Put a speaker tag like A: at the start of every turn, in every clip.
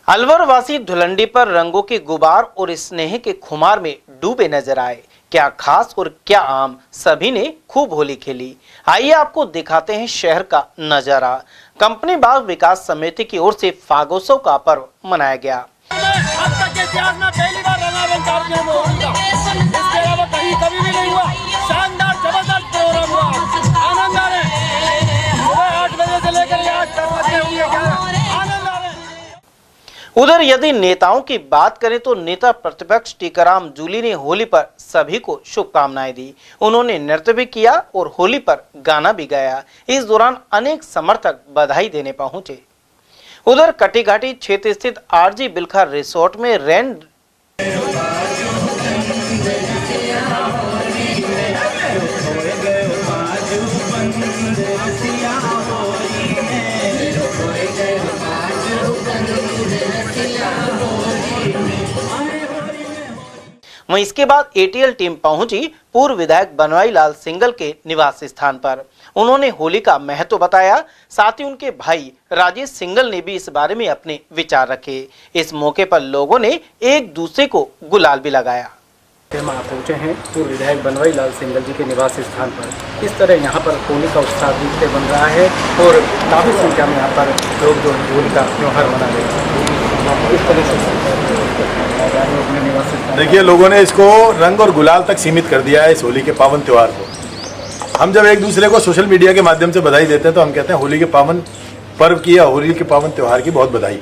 A: अलवर वासी धुलंडी पर रंगों के गुबार और स्नेह के खुमार में डूबे नजर आए। क्या खास और क्या आम, सभी ने खूब होली खेली। आइए आपको दिखाते हैं शहर का नजारा। कंपनी बाग विकास समिति की ओर से फागोत्सव का पर्व मनाया गया।
B: अब तक के इतिहास में पहली बार रंगारंग कार्यक्रम होगा। इसके अलावा कहीं कभी भी नहीं हुआ। शानदार जबरदस्त प्रोग्राम हुआ। आनंद आ रहे हैं। सुबह 8 बजे से लेकर 8 बजे होंगे। आनंद आ रहे हैं।
A: उधर यदि नेताओं की बात करें तो नेता प्रतिपक्ष टीकाराम जूली ने होली पर सभी को शुभकामनाएं दी। उन्होंने नृत्य भी किया और होली पर गाना भी गाया। इस दौरान अनेक समर्थक बधाई देने पहुंचे। उधर कटीघाटी क्षेत्र स्थित आरजी बिलखा रिसोर्ट में रेन वहीं इसके बाद एटीएल टीम पहुंची पूर्व विधायक बनवारी लाल सिंगल के निवास स्थान पर। उन्होंने होली का महत्व बताया। साथ ही उनके भाई राजेश सिंगल ने भी इस बारे में अपने विचार रखे। इस मौके पर लोगों ने एक दूसरे को गुलाल भी लगाया।
C: हम पहुँचे हैं पूर्व विधायक बनवारी लाल सिंगल जी के निवास स्थान पर। इस तरह यहाँ पर होली का उत्साह दिखते बन रहा है और काफ़ी संख्या में यहाँ पर लोग जो होली का त्यौहार मना रहे हैं। इस तरह से
D: देखिए, लोगों ने इसको रंग और गुलाल तक सीमित कर दिया है। इस होली के पावन त्यौहार को हम जब एक दूसरे को सोशल मीडिया के माध्यम से बधाई देते हैं तो हम कहते हैं होली के पावन पर्व की या होली के पावन त्यौहार की बहुत बधाई।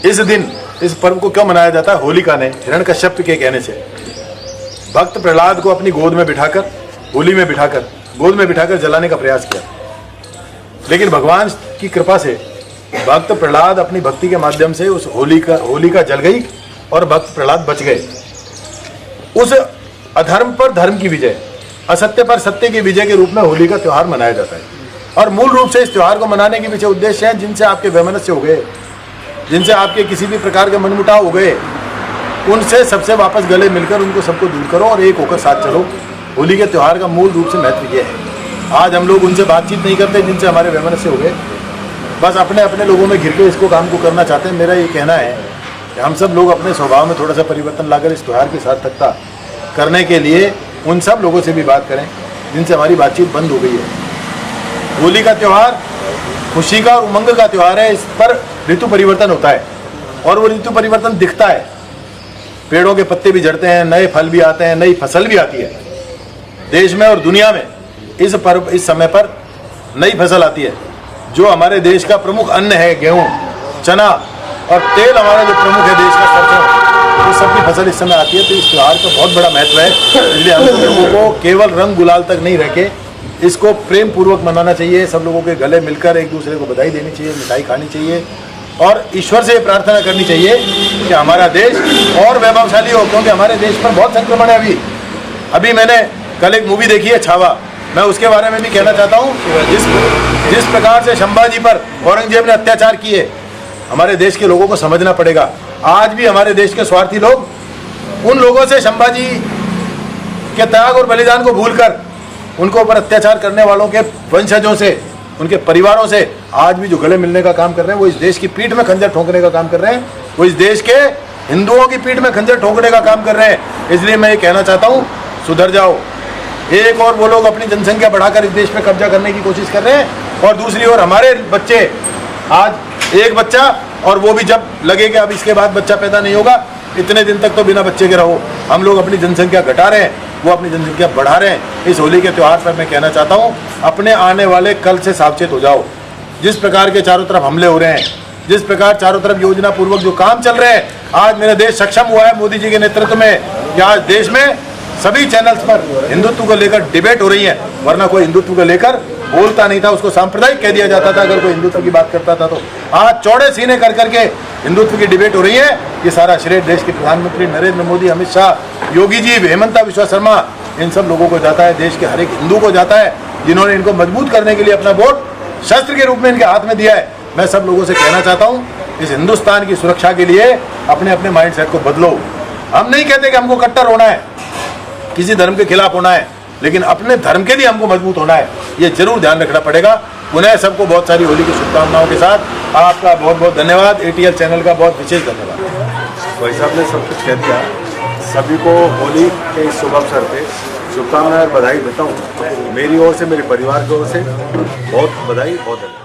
D: इस दिन इस पर्व को क्यों मनाया जाता है? होलिका ने हिरण्यकश्यप के कहने से भक्त प्रहलाद को अपनी गोद में बिठाकर, होली में बिठाकर, गोद में बिठाकर जलाने का प्रयास किया। लेकिन भगवान की कृपा से भक्त प्रहलाद अपनी भक्ति के माध्यम से उस होलिका जल गई और भक्त प्रहलाद बच गए। उस अधर्म पर धर्म की विजय, असत्य पर सत्य की विजय के रूप में होली का त्यौहार मनाया जाता है। और मूल रूप से इस त्यौहार को मनाने के पीछे उद्देश्य है जिनसे आपके वैमनस्य हो गए, जिनसे आपके किसी भी प्रकार के मनमुटाव हो गए, उनसे सबसे वापस गले मिलकर उनको सबको दूर करो और एक होकर साथ चलो। होली के त्यौहार का मूल रूप से महत्व यह है। आज हम लोग उनसे बातचीत नहीं करते जिनसे हमारे वैमनस्य हो गए, बस अपने अपने लोगों में घिर के इसको काम को करना चाहते हैं। मेरा ये कहना है कि हम सब लोग अपने स्वभाव में थोड़ा सा परिवर्तन लाकर इस त्यौहार की सार्थकता करने के लिए उन सब लोगों से भी बात करें जिनसे हमारी बातचीत बंद हो गई है। होली का त्यौहार खुशी का और उमंग का त्यौहार है। इस पर ऋतु परिवर्तन होता है और वो ऋतु परिवर्तन दिखता है। पेड़ों के पत्ते भी झड़ते हैं, नए फल भी आते हैं, नई फसल भी आती है। देश में और दुनिया में इस समय पर नई फसल आती है। जो हमारे देश का प्रमुख अन्न है, गेहूं, चना और तेल हमारा जो प्रमुख है देश का, सरसों, तो सबकी फसल इस समय आती है। तो इस त्यौहार का बहुत बड़ा महत्व है। इसलिए हम लोगों को केवल रंग गुलाल तक नहीं रखे, इसको प्रेम पूर्वक मनाना चाहिए। सब लोगों के गले मिलकर एक दूसरे को बधाई देनी चाहिए, मिठाई खानी चाहिए और ईश्वर से प्रार्थना करनी चाहिए कि हमारा देश और वैभवशाली हो। क्योंकि हमारे देश पर बहुत संक्रमण है। अभी मैंने कल एक मूवी देखी है, छावा। मैं उसके बारे में भी कहना चाहता हूँ। जिस प्रकार से संभाजी पर औरंगजेब ने अत्याचार किए, हमारे देश के लोगों को समझना पड़ेगा। आज भी हमारे देश के स्वार्थी लोग उन लोगों से, संभाजी के त्याग और बलिदान को भूलकर उनको ऊपर अत्याचार करने वालों के वंशजों से, उनके परिवारों से आज भी जो गले मिलने का काम कर रहे हैं, वो इस देश की पीठ में खंजर ठोकने का काम कर रहे हैं। वो इस देश के हिंदुओं की पीठ में खंजर ठोकने का काम कर रहे हैं। इसलिए मैं ये कहना चाहता हूँ, सुधर जाओ। एक और वो लोग अपनी जनसंख्या बढ़ाकर इस देश पे कब्जा करने की कोशिश कर रहे हैं और दूसरी ओर हमारे बच्चे, आज एक बच्चा, और वो भी जब लगे कि अब इसके बाद बच्चा पैदा नहीं होगा, इतने दिन तक तो बिना बच्चे के रहो। हम लोग अपनी जनसंख्या घटा रहे हैं, वो अपनी जनसंख्या बढ़ा रहे हैं। इस होली के त्यौहार पर मैं कहना चाहता हूँ, अपने आने वाले कल से सावचेत हो जाओ। जिस प्रकार के चारों तरफ हमले हो रहे हैं, जिस प्रकार चारों तरफ योजना पूर्वक जो काम चल रहे हैं, आज मेरा देश सक्षम हुआ है मोदी जी के नेतृत्व में कि आज देश में सभी चैनल्स पर हिंदुत्व को लेकर डिबेट हो रही है। वरना कोई हिंदुत्व को लेकर बोलता नहीं था, उसको सांप्रदायिक कह दिया जाता था अगर कोई हिंदुत्व की बात करता था। तो आज चौड़े सीने कर करके हिंदुत्व की डिबेट हो रही है। ये सारा श्रेय देश के प्रधानमंत्री नरेंद्र मोदी, अमित शाह, योगी जी, हेमंता विश्वा शर्मा, इन सब लोगों को जाता है। देश के हर एक हिंदू को जाता है, जिन्होंने इनको मजबूत करने के लिए अपना वोट शस्त्र के रूप में इनके हाथ में दिया है। मैं सब लोगों से कहना चाहता हूँ, इस हिंदुस्तान की सुरक्षा के लिए अपने अपने माइंड सेट को बदलो। हम नहीं कहते कि हमको कट्टर होना है, किसी धर्म के खिलाफ होना है, लेकिन अपने धर्म के लिए हमको मजबूत होना है। ये जरूर ध्यान रखना पड़ेगा। पुनः सबको बहुत सारी होली की शुभकामनाओं के साथ आपका बहुत बहुत धन्यवाद। ATL चैनल का बहुत विशेष धन्यवाद।
E: भाई साहब ने सब कुछ कह दिया। सभी को होली के इस शुभ अवसर पे शुभकामनाएं और बधाई देता हूँ। मेरी ओर से, मेरे परिवार की ओर से बहुत बधाई, बहुत धन्यवाद।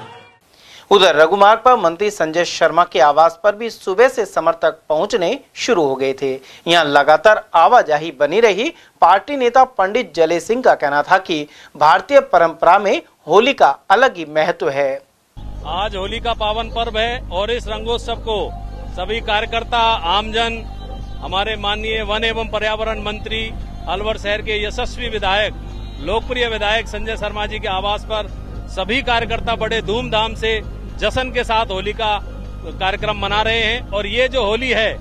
A: उधर रघुमार्ग पर मंत्री संजय शर्मा के आवास पर भी सुबह से समर्थक पहुंचने शुरू हो गए थे। यहां लगातार आवाजाही बनी रही। पार्टी नेता पंडित जले सिंह का कहना था कि भारतीय परंपरा में होली का अलग ही महत्व है।
F: आज होली का पावन पर्व है और इस रंगोत्सव को सभी कार्यकर्ता, आमजन, हमारे माननीय वन एवं पर्यावरण मंत्री, अलवर शहर के यशस्वी विधायक, लोकप्रिय विधायक संजय शर्मा जी के आवास पर सभी कार्यकर्ता बड़े धूमधाम से जश्न के साथ होली का कार्यक्रम मना रहे हैं। और ये जो होली है,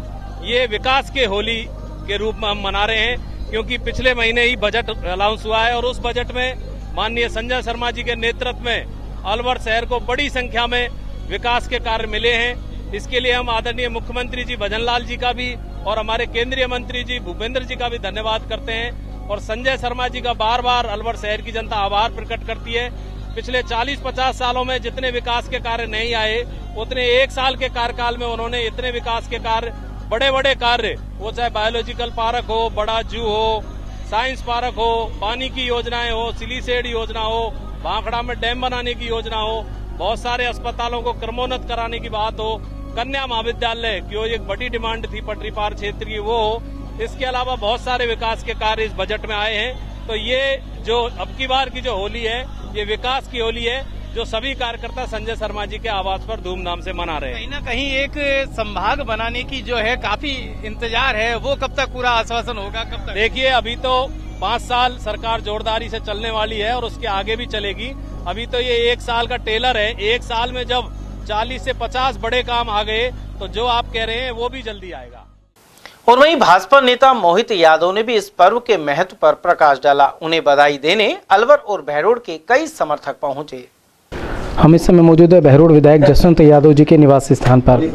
F: ये विकास के होली के रूप में हम मना रहे हैं, क्योंकि पिछले महीने ही बजट अनाउंस हुआ है और उस बजट में माननीय संजय शर्मा जी के नेतृत्व में अलवर शहर को बड़ी संख्या में विकास के कार्य मिले हैं। इसके लिए हम आदरणीय मुख्यमंत्री जी भजनलाल जी का भी और हमारे केंद्रीय मंत्री जी भूपेंद्र जी का भी धन्यवाद करते हैं। और संजय शर्मा जी का बार बार अलवर शहर की जनता आभार प्रकट करती है। पिछले 40-50 सालों में जितने विकास के कार्य नहीं आए, उतने एक साल के कार्यकाल में उन्होंने इतने विकास के कार्य, बड़े बड़े कार्य, वो चाहे बायोलॉजिकल पार्क हो, बड़ा जू हो, साइंस पार्क हो, पानी की योजनाएं हो, सिलीसेड योजना हो, भाखड़ा में डैम बनाने की योजना हो, बहुत सारे अस्पतालों को क्रमोन्नत कराने की बात हो, कन्या महाविद्यालय की एक बड़ी डिमांड थी पटरी पार क्षेत्र की, वो हो। इसके अलावा बहुत सारे विकास के कार्य इस बजट में आए हैं। तो ये जो अब की बार की जो होली है, ये विकास की होली है, जो सभी कार्यकर्ता संजय शर्मा जी के आवास पर धूमधाम से मना रहे हैं।
G: कहीं ना कहीं एक संभाग बनाने की जो है काफी इंतजार है, वो कब तक पूरा आश्वासन होगा, कब तक?
F: देखिए, अभी तो 5 साल सरकार जोरदारी से चलने वाली है और उसके आगे भी चलेगी। अभी तो ये 1 साल का टेलर है। 1 साल में जब 40 से 50 बड़े काम आ गए, तो जो आप कह रहे हैं वो भी जल्दी आएगा।
A: और वहीं भाजपा नेता मोहित यादव ने भी इस पर्व के महत्व पर प्रकाश डाला। उन्हें बधाई देने अलवर और बहरोड के कई समर्थक पहुंचे।
C: हम इस समय मौजूद है बहरोड विधायक जसवंत यादव जी के निवास स्थान पर।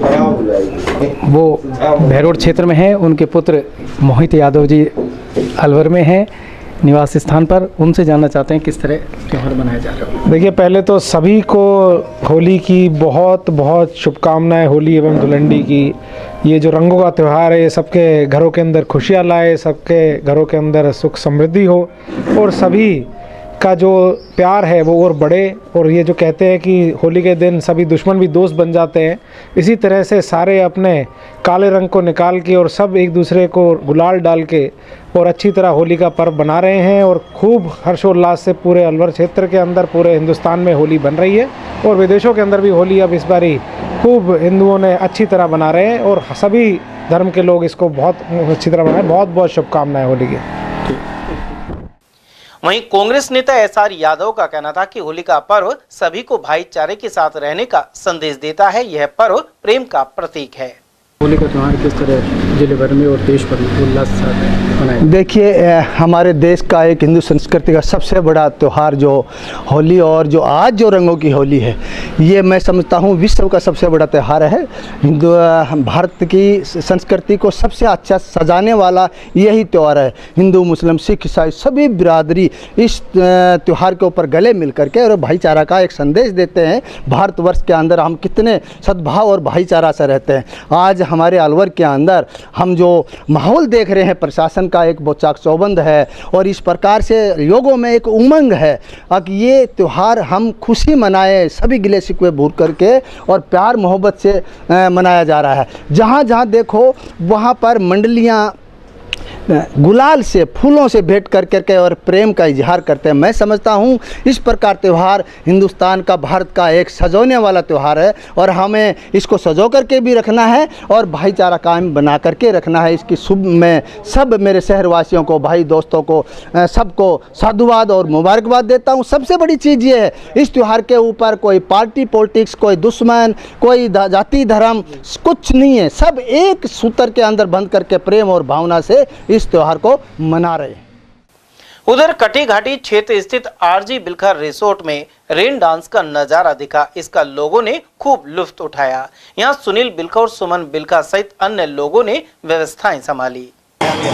C: वो बहरोड क्षेत्र में है, उनके पुत्र मोहित यादव जी अलवर में हैं निवास स्थान पर। उनसे जानना चाहते हैं किस तरह त्यौहार मनाया जा रहा है।
H: देखिए, पहले तो सभी को होली की बहुत बहुत शुभकामनाएं, होली एवं धुलंडी की। ये जो रंगों का त्यौहार है, ये सबके घरों के अंदर खुशियाँ लाए, सबके घरों के अंदर सुख समृद्धि हो और सभी का जो प्यार है वो और बढ़े। और ये जो कहते हैं कि होली के दिन सभी दुश्मन भी दोस्त बन जाते हैं, इसी तरह से सारे अपने काले रंग को निकाल के और सब एक दूसरे को गुलाल डाल के और अच्छी तरह होली का पर्व बना रहे हैं। और खूब हर्षोल्लास से पूरे अलवर क्षेत्र के अंदर, पूरे हिंदुस्तान में होली बन रही है और विदेशों के अंदर भी होली अब इस बारी खूब हिंदुओं ने अच्छी तरह बना रहे हैं और सभी धर्म के लोग इसको बहुत अच्छी तरह बनाए। बहुत बहुत शुभकामनाएं होली की।
A: वहीं कांग्रेस नेता SR यादव का कहना था कि होली का पर्व सभी को भाईचारे के साथ रहने का संदेश देता है। यह पर्व प्रेम का प्रतीक है।
C: होली का त्यौहार किस तरह जिले भर में और देश भर में उल्लास के साथ मनाया?
I: देखिए, हमारे देश का एक हिंदू संस्कृति का सबसे बड़ा त्यौहार जो होली और जो आज जो रंगों की होली है, ये मैं समझता हूँ विश्व का सबसे बड़ा त्यौहार है। हिंदू भारत की संस्कृति को सबसे अच्छा सजाने वाला यही त्यौहार है। हिंदू, मुस्लिम, सिख, ईसाई सभी बिरादरी इस त्यौहार के ऊपर गले मिल करके और भाईचारा का एक संदेश देते हैं। भारतवर्ष के अंदर हम कितने सद्भाव और भाईचारा से रहते हैं। आज हमारे अलवर के अंदर हम जो माहौल देख रहे हैं, प्रशासन का एक चाक चौबंद है और इस प्रकार से लोगों में एक उमंग है कि ये त्यौहार हम खुशी मनाएं, सभी गिले शिकवे भूल करके और प्यार मोहब्बत से मनाया जा रहा है। जहाँ जहाँ देखो वहाँ पर मंडलियाँ गुलाल से, फूलों से भेंट कर करके और प्रेम का इजहार करते हैं। मैं समझता हूँ इस प्रकार त्यौहार हिंदुस्तान का, भारत का एक सजोने वाला त्यौहार है और हमें इसको सजो करके भी रखना है और भाईचारा कायम बना करके रखना है। इसकी शुभ मैं सब मेरे शहरवासियों को, भाई दोस्तों को, सबको साधुवाद और मुबारकबाद देता हूँ। सबसे बड़ी चीज़ ये है, इस त्यौहार के ऊपर कोई पार्टी पॉलिटिक्स, कोई दुश्मन, कोई जाति धर्म कुछ नहीं है। सब एक सूत्र के अंदर बंध करके प्रेम और भावना से इस त्योहार को मना रहे हैं।
A: उधर कटी घाटी क्षेत्र स्थित RG बिल्खा रिसोर्ट में रेन डांस का नजारा दिखा। इसका लोगों ने खूब लुत्फ उठाया। यहां सुनील बिल्खा और सुमन बिल्खा सहित अन्य लोगों ने व्यवस्थाएं संभाली।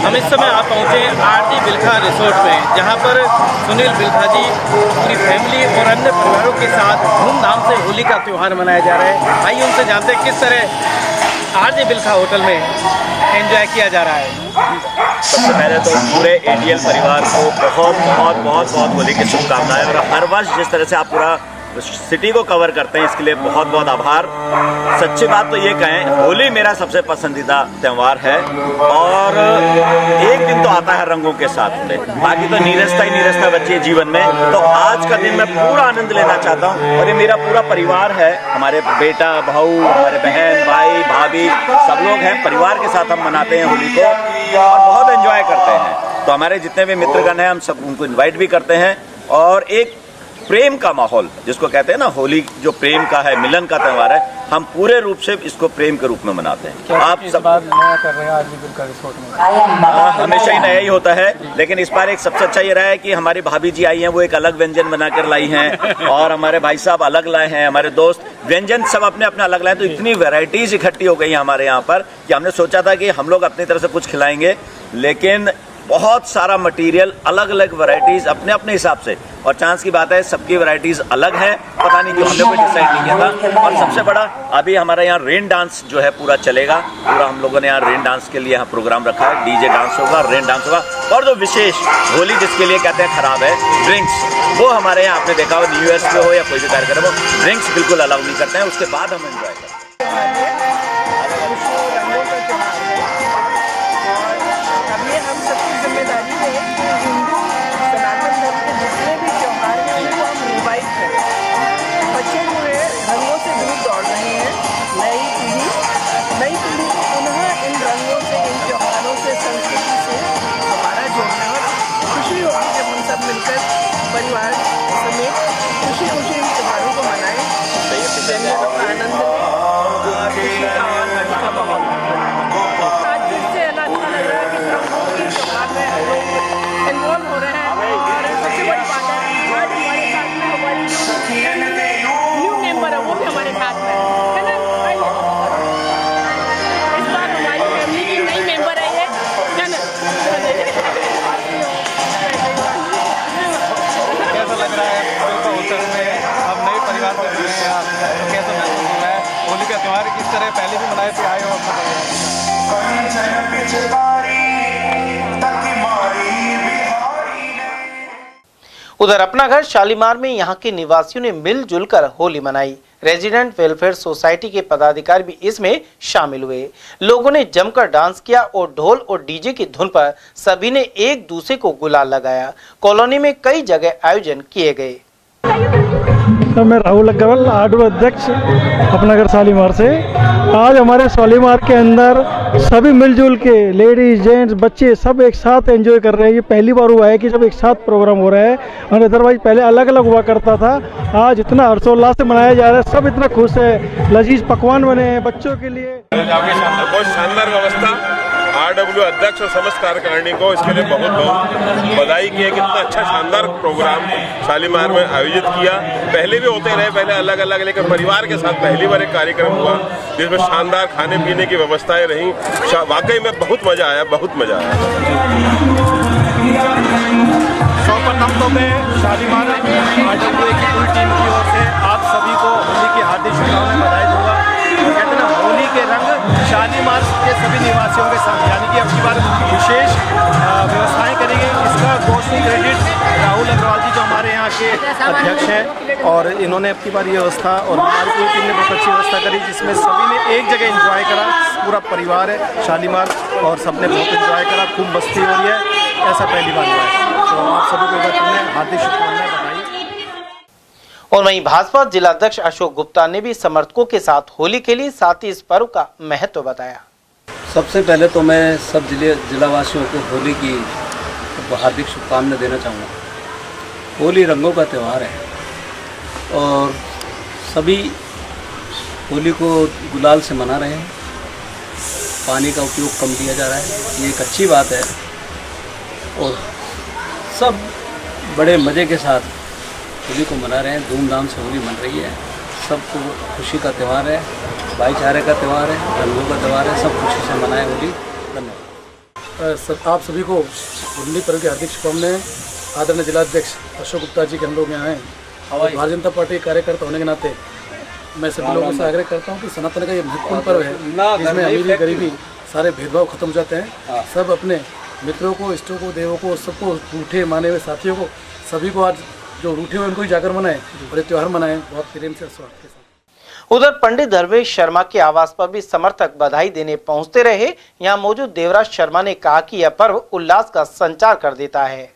G: हम इस समय आप पहुँचे आरती बिलखा रिसोर्ट में, जहाँ पर सुनील बिलखा जी पूरी फैमिली और अन्य परिवारों के साथ धूमधाम से होली का त्यौहार मनाया जा रहा है। आइए उनसे जानते हैं किस तरह आरती बिलखा होटल में एंजॉय किया जा रहा है।
J: सबसे पहले तो पूरे एडीएल परिवार को बहुत बहुत बहुत बहुत होली की शुभकामनाएं। और हर वर्ष जिस तरह से आप पूरा सिटी को कवर करते हैं, इसके लिए बहुत बहुत आभार। सच्ची बात तो ये कहें, होली मेरा सबसे पसंदीदा त्यौहार है और एक दिन तो आता है रंगों के साथ में, बाकी तो नीरसता ही नीरसता बची है जीवन में। तो आज का दिन मैं पूरा आनंद लेना चाहता हूँ और ये मेरा पूरा परिवार है, हमारे बेटा, बहू, हमारे बहन, भाई, भाभी, सब लोग हैं। परिवार के साथ हम मनाते हैं होली को और बहुत एंजॉय करते हैं। तो हमारे जितने भी मित्रगण हैं, हम सब उनको इन्वाइट भी करते हैं और एक प्रेम का माहौल जिसको कहते हैं ना, होली जो प्रेम का है, मिलन का त्यौहार है, हम पूरे रूप से इसको प्रेम के रूप में मनाते हैं।
C: आप सब नया कर रहे हैं आरती बिलखा रिसोर्ट में?
J: हमेशा ही नया ही होता है, लेकिन इस बार एक सबसे अच्छा ये रहा है कि हमारी भाभी जी आई हैं, वो एक अलग व्यंजन बनाकर लाई हैं और हमारे भाई साहब अलग लाए हैं, हमारे दोस्त व्यंजन सब अपने अपने अलग लाए। तो इतनी वैरायटीज इकट्ठी हो गई हमारे यहाँ पर कि हमने सोचा था कि हम लोग अपनी तरफ से कुछ खिलाएंगे, लेकिन बहुत सारा मटेरियल, अलग अलग वैरायटीज अपने अपने हिसाब से। और चांस की बात है सबकी वैरायटीज अलग है, पता नहीं क्यों हमने कोई डिसाइड नहीं किया था। और सबसे बड़ा अभी हमारा यहाँ रेन डांस जो है पूरा चलेगा, पूरा हम लोगों ने यहाँ रेन डांस के लिए यहाँ प्रोग्राम रखा है। डीजे डांस होगा, रेन डांस होगा और जो विशेष होली जिसके लिए कहते हैं खराब है, ड्रिंक्स, वो हमारे यहाँ आपने देखा हो, न्यू ईयर्स पे हो या कोई भी कार्यक्रम हो, ड्रिंक्स बिल्कुल अलाउ नहीं करते हैं। उसके बाद हम एंजॉय करते हैं।
K: परिवार समेत खुशी खुशी इन त्योहारों को मनाएं। आनंद आज जिससे अच्छा लग रहा है कि त्योहार में इन्वॉल्व हो रहे हैं। और सबसे बड़ी बात है आज हमारे साथ में हमारी न्यू मेंबर है, वो भी हमारे साथ में है ना। इस बार हमारी फैमिली की नई मेंबर है ये, है ना।
G: कैसा लग रहा है बिलखा होटल में अब नए परिवार में जुड़े हैं आप, तो कैसा महसूस हो रहा है? होली का त्यौहार किस तरह पहले भी मनाए थे, आए हो
A: उधर अपना घर शालीमार में यहाँ के निवासियों ने मिलजुल कर होली मनाई। रेजिडेंट वेलफेयर सोसाइटी के पदाधिकारी भी इसमें शामिल हुए। लोगों ने जमकर डांस किया और ढोल और डीजे की धुन पर सभी ने एक दूसरे को गुलाल लगाया। कॉलोनी में कई जगह आयोजन किए गए।
L: मैं राहुल अग्रवाल, आडू अध्यक्ष अपना घर शालीमार से। आज हमारे शालीमार के अंदर सभी मिलजुल के लेडीज, जेंट्स, बच्चे सब एक साथ एंजॉय कर रहे हैं। ये पहली बार हुआ है कि जब एक साथ प्रोग्राम हो रहा है, और अदरवाइज पहले अलग अलग हुआ करता था। आज इतना हर्षोल्लास से मनाया जा रहा है, सब इतना खुश है। लजीज पकवान बने हैं बच्चों के लिए।
M: बहुत शानदार व्यवस्था, आरडब्ल्यू अध्यक्ष और समस्त कार्यकारिणी को इसके लिए बहुत बहुत बधाई की है कि इतना अच्छा शानदार प्रोग्राम शालीमार में आयोजित किया। पहले भी होते रहे, पहले अलग अलग, लेकिन परिवार के साथ पहली बार एक कार्यक्रम हुआ जिसमें शानदार खाने पीने की व्यवस्थाएं रहीं। वाकई में बहुत मजा आया, बहुत मजा आया।
N: सर्वप्रथम तो मैं शालीमार आरडब्ल्यू की पूरी टीम की ओर से आप सभी को होली की हार्दिक शुभकामनाएं बधाई दूंगा। कहते हैं होली के रंग शालीमार के सभी निवासियों के साथ, यानी कि अब की बार विशेष व्यवस्थाएं करेंगे। इसका गोष्ठी क्रेडिट राहुल अग्रवाल जी जो हमारे यहाँ के अध्यक्ष हैं, और इन्होंने अब की बार ये व्यवस्था और हमारी पूरी टीम ने बहुत अच्छी व्यवस्था करी, जिसमें सभी ने एक जगह एंजॉय करा। पूरा परिवार है शालीमार और सबने बहुत एंजॉय करा, खूब मस्ती हो रही है, ऐसा पहली बार हुआ है। तो आप सभी को हार्दिक शुभकामनाएं बधाई।
A: और वहीं भाजपा जिलाध्यक्ष अशोक गुप्ता ने भी समर्थकों के साथ होली खेली, साथ ही इस पर्व का महत्व बताया।
O: सबसे पहले तो मैं सब जिलावासियों को होली की हार्दिक शुभकामनाएं देना चाहूँगा। होली रंगों का त्यौहार है और सभी होली को गुलाल से मना रहे हैं। पानी का उपयोग कम किया जा रहा है, ये एक अच्छी बात है। और सब बड़े मज़े के साथ होली को मना रहे हैं, धूमधाम से होली मन रही है। सबको खुशी का त्यौहार है, भाईचारे का त्यौहार है, रंगों का त्यौहार है, सब खुशी से मनाए होली। धन्यवाद।
C: आप सभी को होली पर्व की हार्दिक शुभकामनाएं। आदरणीय जिलाध्यक्ष अशोक गुप्ता जी के हम लोग यहाँ हैं और भारतीय जनता पार्टी के कार्यकर्ता होने के नाते मैं सभी लोगों से आग्रह करता हूँ कि सनातन का ये महत्वपूर्ण पर्व है, इसमें अमीरी गरीबी सारे भेदभाव खत्म हो जाते हैं। सब अपने मित्रों को, इष्टों को, देवों को, सबको रूठे माने हुए साथियों को, सभी को आज जो रूठे हुए उनको ही जाकर मनाएं और ये त्यौहार मनाएं बहुत प्रेम से स्वागत के साथ।
A: उधर पंडित धर्मेश शर्मा के आवास पर भी समर्थक बधाई देने पहुंचते रहे। यहां मौजूद देवराज शर्मा ने कहा कि यह पर्व उल्लास का संचार कर देता है।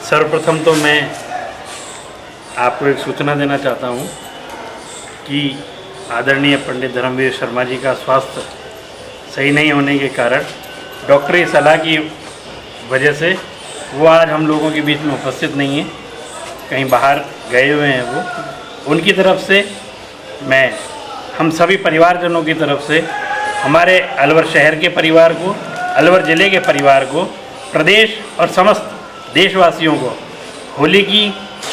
P: सर्वप्रथम तो मैं आपको एक सूचना देना चाहता हूं कि आदरणीय पंडित धर्मेश शर्मा जी का स्वास्थ्य सही नहीं होने के कारण डॉक्टरी सलाह की वजह से वो आज हम लोगों के बीच में उपस्थित नहीं है, कहीं बाहर गए हुए हैं वो। उनकी तरफ से मैं हम सभी परिवारजनों की तरफ से हमारे अलवर शहर के परिवार को, अलवर ज़िले के परिवार को, प्रदेश और समस्त देशवासियों को होली की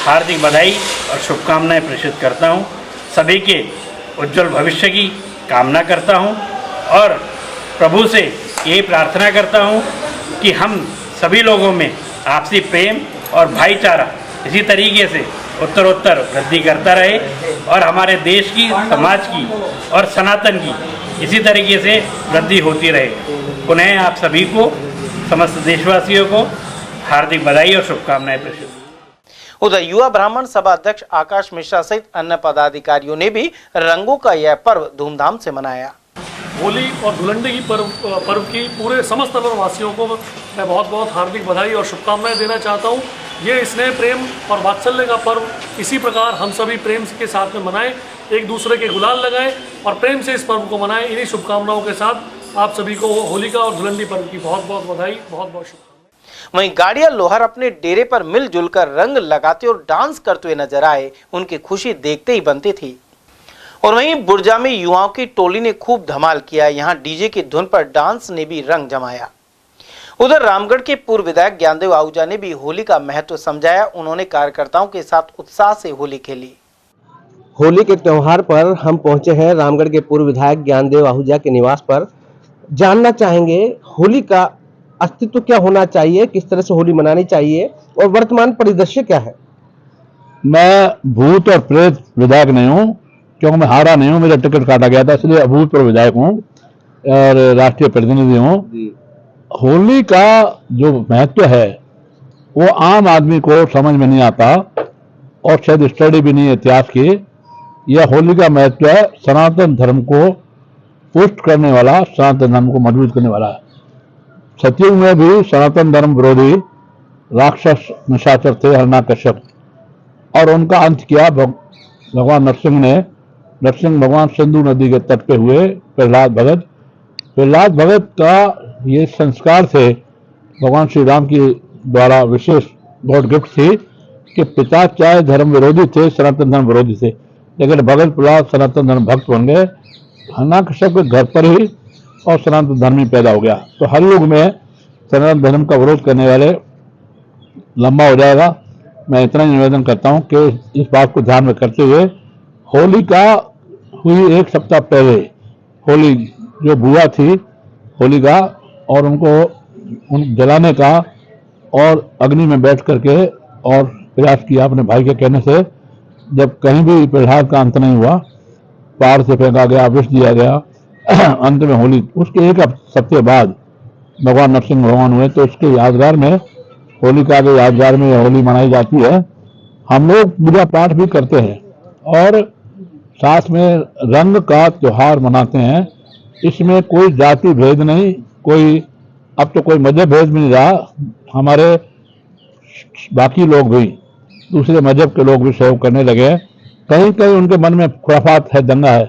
P: हार्दिक बधाई और शुभकामनाएं प्रेषित करता हूं। सभी के उज्जवल भविष्य की कामना करता हूं और प्रभु से ये प्रार्थना करता हूं कि हम सभी लोगों में आपसी प्रेम और भाईचारा इसी तरीके से उत्तरोत्तर वृद्धि करता रहे और हमारे देश की, समाज की और सनातन की इसी तरीके से वृद्धि होती रहे। पुनः आप सभी को, समस्त देशवासियों को हार्दिक बधाई और शुभकामनाएं प्रेषित।
A: उधर युवा ब्राह्मण सभा अध्यक्ष आकाश मिश्रा सहित अन्य पदाधिकारियों ने भी रंगों का यह पर्व धूमधाम से मनाया।
Q: होली और धुलंडी की पर्व की पूरे समस्त अलवरवासियों को मैं बहुत बहुत हार्दिक बधाई और शुभकामनाएं देना चाहता हूं। ये स्नेह, प्रेम और वात्सल्य का पर्व इसी प्रकार हम सभी प्रेम के साथ में मनाएं, एक दूसरे के गुलाल लगाएं और प्रेम से इस पर्व को मनाएं। इन्हीं शुभकामनाओं के साथ आप सभी को होलिका और धुलंडी पर्व की बहुत बहुत बधाई, बहुत बहुत शुभकामनाएं।
A: वहीं गाड़िया लोहार अपने डेरे पर मिलजुल कर रंग लगाते और डांस करते हुए नजर आए। उनकी खुशी देखते ही बनती थी। और वहीं बुर्जा में युवाओं की टोली ने खूब धमाल किया। यहां डीजे की धुन पर डांस ने भी रंग जमाया। उधर रामगढ़ के पूर्व विधायक ज्ञानदेव आहूजा ने भी होली का महत्व समझाया। उन्होंने कार्यकर्ताओं के साथ उत्साह से होली खेली।
R: होली के त्योहार पर हम पहुंचे हैं रामगढ़ के पूर्व विधायक ज्ञानदेव आहूजा के निवास पर। जानना चाहेंगे होली का अस्तित्व क्या होना चाहिए, किस तरह से होली मनानी चाहिए और वर्तमान परिदृश्य क्या है।
S: मैं भूत और प्रेत विधायक नहीं हूँ, क्योंकि मैं हारा नहीं हूँ, मेरा टिकट काटा गया था, इसलिए अभूतपूर्व विधायक हूँ और राष्ट्रीय प्रतिनिधि हूँ। होली का जो महत्व है वो आम आदमी को समझ में नहीं आता और शायद स्टडी भी नहीं है इतिहास की। यह होली का महत्व है सनातन धर्म को पुष्ट करने वाला, सनातन धर्म को मजबूत करने वाला है। सतयुग में भी सनातन धर्म विरोधी राक्षस निशाचर थे हिरण्यकश्यप, और उनका अंत किया भगवान नरसिंह ने। नरसिंह भगवान सिंधु नदी के तट पे हुए प्रहलाद भगत। प्रहलाद भगत का ये संस्कार थे भगवान श्री राम की द्वारा विशेष गॉड गिफ्ट थी कि पिता चाहे धर्म विरोधी थे, सनातन धर्म विरोधी थे, लेकिन भगत प्रहलाद सनातन धर्म भक्त बन गए। हिरण्यकश्यप के घर पर ही और सनातन धर्म ही पैदा हो गया। तो हर युग में सनातन धर्म का विरोध करने वाले लंबा हो जाएगा। मैं इतना ही निवेदन करता हूं कि इस बात को ध्यान में करते हुए होली का हुई एक सप्ताह पहले होली जो बुआ थी होली का, और उनको उन जलाने का और अग्नि में बैठ करके और प्रयास किया अपने भाई के कहने से। जब कहीं भी प्रहलाद का अंत नहीं हुआ, पहाड़ से फेंका गया, विष दिया गया, अंत में होली, उसके एक सप्ताह बाद भगवान नरसिंह भगवान हुए। तो उसके यादगार में होलिका के यादगार में होली मनाई जाती है। हम लोग पूजा पाठ भी करते हैं और साथ में रंग का त्योहार मनाते हैं। इसमें कोई जाति भेद नहीं, कोई अब तो कोई मजहब भेद भी नहीं रहा। हमारे बाकी लोग भी, दूसरे मजहब के लोग भी सहयोग करने लगे हैं। कहीं कहीं उनके मन में खुराफात है, दंगा है,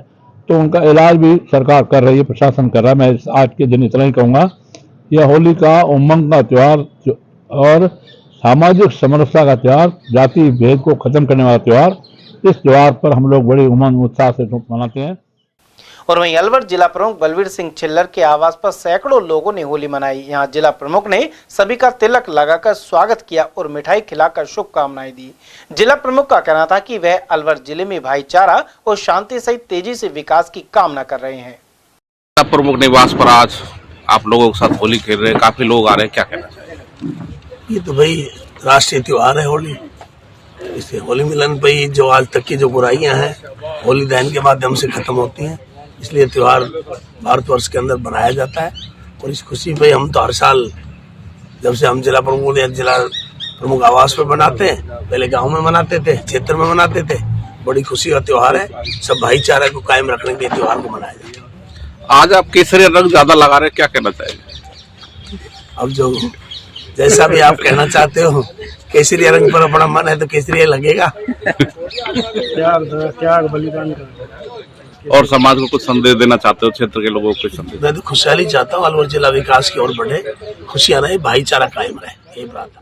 S: तो उनका इलाज भी सरकार कर रही है, प्रशासन कर रहा है। मैं आज के दिन इतना ही कहूँगा, यह होली का उमंग का त्यौहार और सामाजिक समरसता का त्यौहार, जाति भेद को खत्म करने वाला त्यौहार। इस त्यौहार पर हम लोग बड़े उमंग उत्साह से मनाते हैं।
A: और वहीं अलवर जिला प्रमुख बलवीर सिंह छिल्लर के आवास पर सैकड़ों लोगों ने होली मनाई। यहां जिला प्रमुख ने सभी का तिलक लगाकर स्वागत किया और मिठाई खिलाकर शुभकामनाएं दी। जिला प्रमुख का कहना था कि वह अलवर जिले में भाईचारा और शांति सहित तेजी से विकास की कामना कर रहे हैं।
T: जिला प्रमुख निवास पर आज आप लोगों के साथ होली खेल रहे हैं, काफी लोग आ रहे हैं, क्या कहना चाहिए?
U: ये तो भाई राष्ट्रीय त्योहार है होली। इसे होली मिलन पे ही जो आज तक की जो बुराइयां हैं होली दहन के माध्यम से खत्म होती हैं, इसलिए त्योहार भारतवर्ष के अंदर मनाया जाता है। और इस खुशी पे हम तो हर साल जब से हम जिला प्रमुख या जिला प्रमुख आवास पर मनाते हैं, पहले गांव में मनाते थे, क्षेत्र में मनाते थे। बड़ी खुशी का त्योहार है, सब भाईचारा को कायम रखने के त्योहार को मनाया जाता है।
T: आज आप केसरी रंग ज्यादा लगा रहे हैं, क्या कहना चाहिए?
U: अब जो जैसा भी आप कहना चाहते हो, केसरी रंग पर अपना मन है तो केसरी लगेगा।
L: त्याग बलिदान
T: और समाज को कुछ संदेश देना चाहते हो, क्षेत्र के लोगों को कुछ संदेश?
U: मैं तो खुशहाली चाहता हूँ, अलवर जिला विकास की ओर बढ़े, खुशियां रहे, भाईचारा कायम रहे, यही प्रार्थना।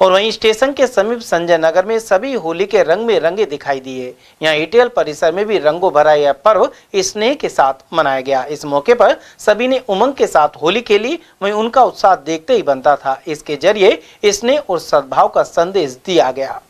A: और वहीं स्टेशन के समीप संजय नगर में सभी होली के रंग में रंगे दिखाई दिए। यहाँ एटीएल परिसर में भी रंगों भरा यह पर्व स्नेह के साथ मनाया गया। इस मौके पर सभी ने उमंग के साथ होली खेली, वहीं उनका उत्साह देखते ही बनता था। इसके जरिए स्नेह और सद्भाव का संदेश दिया गया।